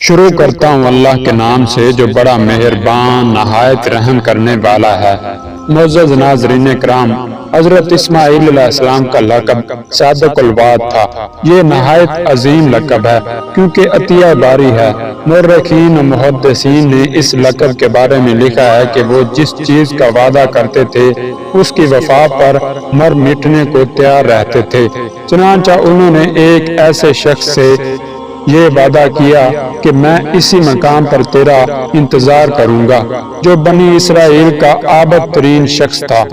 شروع کرتا ہوں اللہ کے نام سے جو بڑا مہربان نہایت رحم کرنے والا ہے۔ معزز ناظرین کرام، حضرت اسماعیل علیہ السلام کا لقب صادق الوعد تھا۔ یہ نہایت عظیم لقب ہے کیونکہ عطیہ باری ہے۔ مورخین و محدثین نے اس لقب کے بارے میں لکھا ہے کہ وہ جس چیز کا وعدہ کرتے تھے اس کی وفا پر مر مٹنے کو تیار رہتے تھے۔ چنانچہ انہوں نے ایک ایسے شخص سے یہ وعدہ کیا کہ میں اسی مقام پر تیرا انتظار کروں گا، جو بنی اسرائیل کا عابد ترین شخص تھا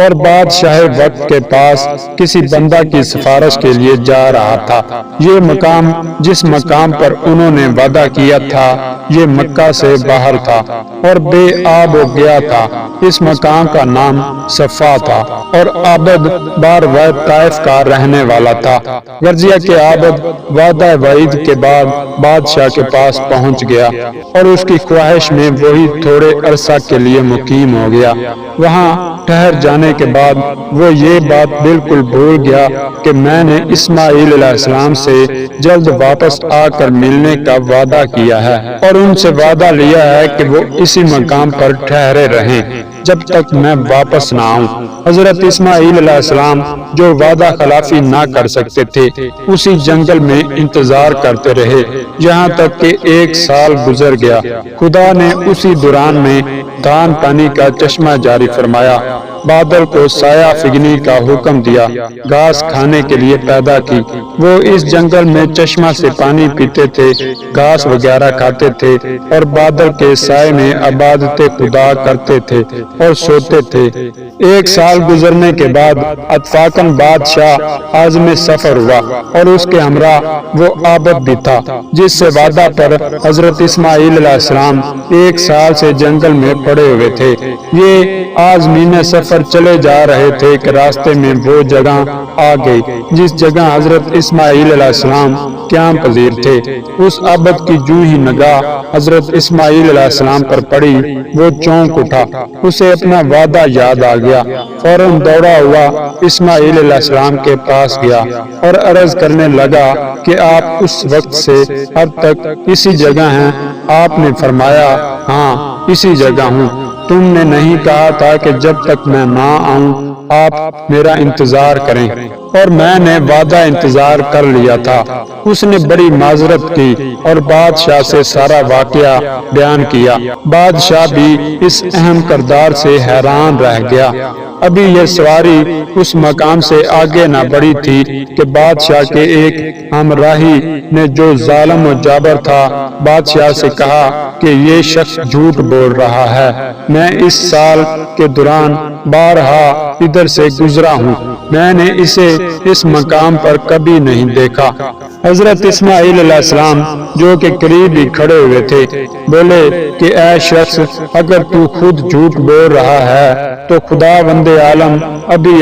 اور بادشاہ وقت کے پاس کسی بندہ کی سفارش کے لیے جا رہا تھا۔ یہ مقام جس مقام پر انہوں نے وعدہ کیا تھا یہ مکہ سے باہر تھا اور بے آب ہو گیا تھا۔ اس مقام کا نام صفا تھا اور عابد بار وقت طائف کا رہنے والا تھا۔ غرضیہ کے عابد وعدہ وعید کے بعد بادشاہ کے پاس پہنچ گیا اور اس کی خواہش میں وہی تھوڑے عرصہ کے لیے مقیم ہو گیا۔ وہاں ٹھہر جانے کے بعد وہ یہ بات بالکل بھول گیا کہ میں نے اسماعیل علیہ السلام سے جلد واپس آ کر ملنے کا وعدہ کیا ہے اور ان سے وعدہ لیا ہے کہ وہ اسی مقام پر ٹھہرے رہیں جب تک میں واپس نہ آؤں۔ حضرت اسماعیل علیہ السلام جو وعدہ خلافی نہ کر سکتے تھے اسی جنگل میں انتظار کرتے رہے یہاں تک کہ 1 سال گزر گیا۔ خدا نے اسی دوران میں دان پانی کا چشمہ جاری فرمایا، بادل کو سایہ فگنی کا حکم دیا، گھاس کھانے کے لیے پیدا کی۔ وہ اس جنگل میں چشمہ سے پانی پیتے تھے، گھاس وغیرہ کھاتے تھے اور بادل کے سائے میں عبادت خدا کرتے تھے اور سوتے تھے۔ 1 سال گزرنے کے بعد اتفاقاً بادشاہ عازم سفر ہوا اور اس کے ہمراہ وہ عابد بھی تھا جس سے وعدہ پر حضرت اسماعیل علیہ السلام 1 سال سے جنگل میں پڑے ہوئے تھے۔ یہ عازمین سفر چلے جا رہے تھے کہ راستے میں وہ جگہ آ گئی جس جگہ حضرت اسماعیل علیہ السلام قیام پذیر تھے۔ اس عابد کی جو ہی نگاہ حضرت اسماعیل علیہ السلام پر پڑی وہ چونک اٹھا، اسے اپنا وعدہ یاد آ گیا۔ فوراً دوڑا ہوا اسماعیل علیہ السلام کے پاس گیا اور عرض کرنے لگا کہ آپ اس وقت سے اب تک اسی جگہ ہیں؟ آپ نے فرمایا ہاں اسی جگہ ہوں۔ تم نے نہیں کہا تھا کہ جب تک میں نہ آؤں آپ میرا انتظار کریں، اور میں نے وعدہ انتظار کر لیا تھا۔ اس نے بڑی معذرت کی اور بادشاہ سے سارا واقعہ بیان کیا۔ بادشاہ بھی اس اہم کردار سے حیران رہ گیا۔ ابھی یہ سواری اس مقام سے آگے نہ بڑھی تھی کہ بادشاہ کے ایک ہمراہی نے جو ظالم و جابر تھا بادشاہ سے کہا کہ یہ شخص جھوٹ بول رہا ہے، میں اس سال کے دوران بارہا ادھر سے گزرا ہوں، میں نے اسے اس مقام پر کبھی نہیں دیکھا۔ حضرت اسماعیل علیہ السلام جو کہ قریب ہی کھڑے ہوئے تھے بولے کہ اے شخص اگر تو خود جھوٹ بول رہا ہے تو خداوند عالم ابھی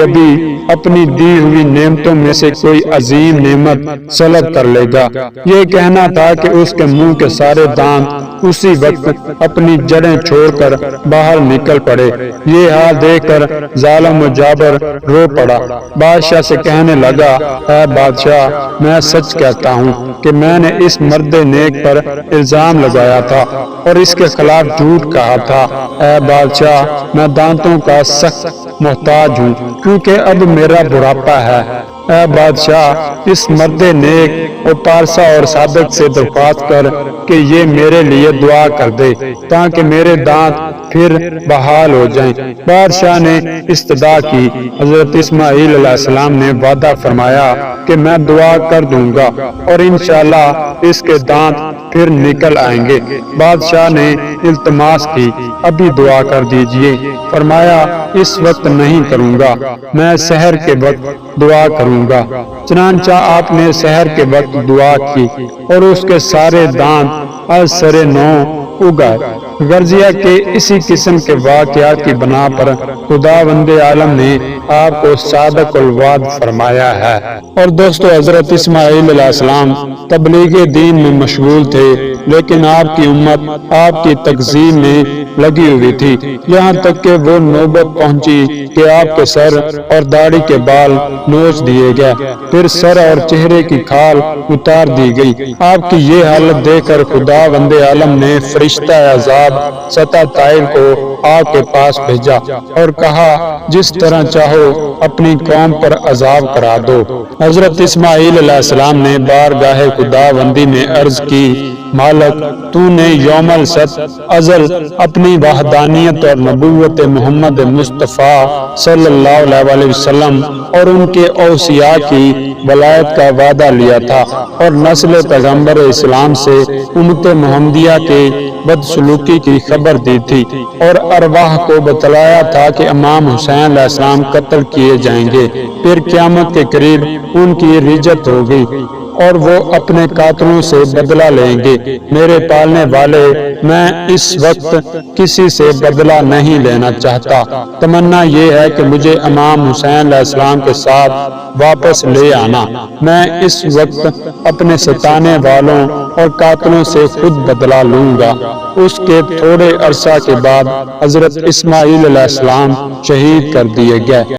اپنی دی ہوئی نعمتوں میں سے کوئی عظیم نعمت سلب کر لے گا۔ یہ کہنا تھا کہ اس کے منہ کے سارے دانت اسی وقت اپنی جڑیں چھوڑ کر باہر نکل پڑے۔ یہ حال دیکھ کر ظالم و جابر رو پڑا۔ بادشاہ سے کہنے لگا اے بادشاہ میں سچ کہتا ہوں کہ میں نے اس مرد نیک پر الزام لگایا تھا اور اس کے خلاف جھوٹ کہا تھا۔ اے بادشاہ میں دانتوں کا سخت محتاج ہوں کیونکہ اب میرا بڑھاپا ہے۔ اے بادشاہ اس مرد نیک اور پارسا اور صادق سے درخواست کر کہ یہ میرے لیے دعا کر دے تاکہ میرے دانت پھر بحال ہو جائیں۔ بادشاہ نے استدعا کی۔ حضرت اسماعیل علیہ السلام نے وعدہ فرمایا کہ میں دعا کر دوں گا اور انشاءاللہ اس کے دانت پھر نکل آئیں گے۔ بادشاہ نے التماس کی ابھی دعا کر دیجئے۔ فرمایا اس وقت نہیں کروں گا، میں سحر کے وقت دعا کروں گا۔ چنانچہ آپ نے سحر کے وقت دعا کی اور اس کے سارے دانت از سر نو اگائے۔ غرضیہ کے اسی قسم کے واقعات کی بنا پر خداوند عالم نے آپ کو صادق الوعد فرمایا ہے۔ اور دوستو حضرت اسماعیل علیہ السلام تبلیغ دین میں مشغول تھے۔ لیکن آپ کی امت آپ کی تکذیب میں لگی ہوئی تھی، یہاں تک کہ وہ نوبت پہنچی کہ آپ کے سر اور داڑھی کے بال نوچ دیے گئے، پھر سر اور چہرے کی کھال اتار دی گئی۔ آپ کی یہ حالت دیکھ کر خداوند عالم نے فرشتہ عذاب سطح طائر کو آپ کے پاس بھیجا اور کہا جس طرح چاہو اپنی قوم پر عذاب کرا دو۔ حضرت اسماعیل علیہ السلام نے بارگاہ خداوندی میں عرض کی، مالک تو نے یوم السبت ازل اپنی وحدانیت اور نبوت محمد مصطفیٰ صلی اللہ علیہ وسلم اور ان کے اوصیاء کی ولایت کا وعدہ لیا تھا اور نسل پیغمبر اسلام سے امت محمدیہ کے بدسلوکی کی خبر دی تھی اور ارواح کو بتلایا تھا کہ امام حسین علیہ السلام قتل کیے جائیں گے، پھر قیامت کے قریب ان کی رجت ہوگی اور وہ اپنے قاتلوں سے بدلہ لیں گے۔ میرے پالنے والے، میں اس وقت کسی سے بدلہ نہیں لینا چاہتا، تمنا یہ ہے کہ مجھے امام حسین علیہ السلام کے ساتھ واپس لے آنا، میں اس وقت اپنے ستانے والوں اور قاتلوں سے خود بدلہ لوں گا۔ اس کے تھوڑے عرصہ کے بعد حضرت اسماعیل علیہ السلام شہید کر دیے گئے۔